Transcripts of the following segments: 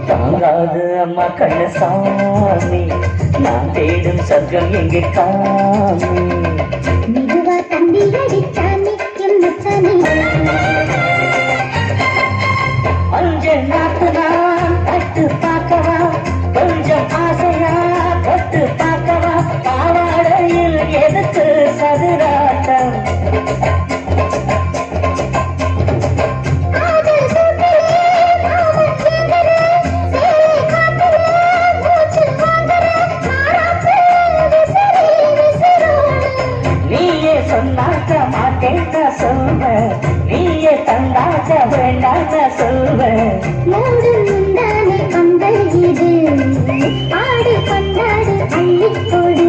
தாங்காது அம்மா கண்ணசாமி நான் தேடும் சர்க்கம் எங்கே காமி மெதுவா தந்தி அடிச்சானே எம்மச்சானே அஞ்ச நாட்டு நான் கட்டு பார்க்கவா கொஞ்சம் ஆசையா கட்டு பார்க்கவா பாவாடையில் எதுக்கு சதுராட்டம் சொன்னாக்க மாட்டேன் சொல்வேன் நீயே தந்தாக்க வேண்டாம் சொல்வேன் மூடு முந்தானே கம்பல் இது ஆடு கொண்டாடு அள்ளிக்கொடு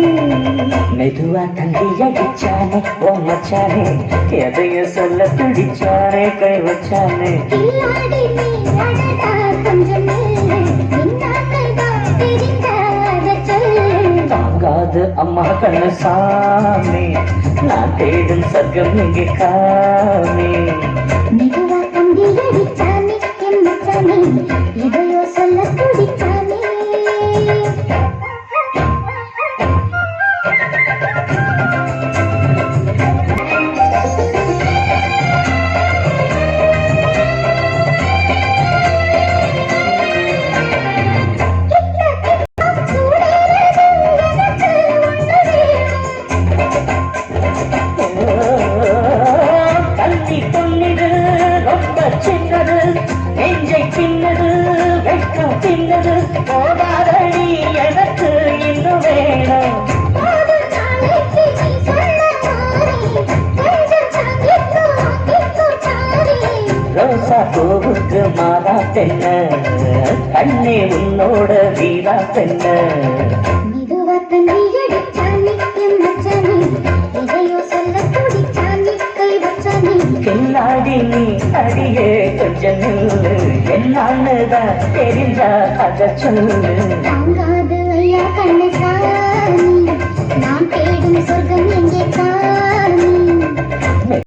மெதுவா தந்தி அடிச்சானே ஓ மச்சானே எதையும் சொல்ல துடிச்சானே கை வச்சானே கில்லாடி நீ அடடா கொஞ்சம் மேலே நின்னாக்கைதான் தெரிந்தாத சொல்லு தாங்காது அம்மா கண்ணசாமி நான் தேடும் சர்க்கம் எங்கே காமி மெதுவா தந்தி அடிச்சானே எம்மச்சானே இதையோ சொல்ல துடிச்சானே கல்வி பொன்னிது ரொம்ப சின்னது நெஞ்சை பின்னது வெட்கம் பின்னது போதாதடி எனக்கு இன்னும் வேணும் ரோசா பூவுக்கு மாறா பெண்ண கண்ணே உன்னோட வீரா பெண்ண மெதுவா தந்தி அடிச்சானே எம்மச்சானே இதையோ சொல்ல துடிச்சானே கை வச்சானே கில்லாடி நீ அடியே கொஞ்சம் நில்லு என்னான்னுதான் தெரிஞ்சா அத சொல்லு தாங்காது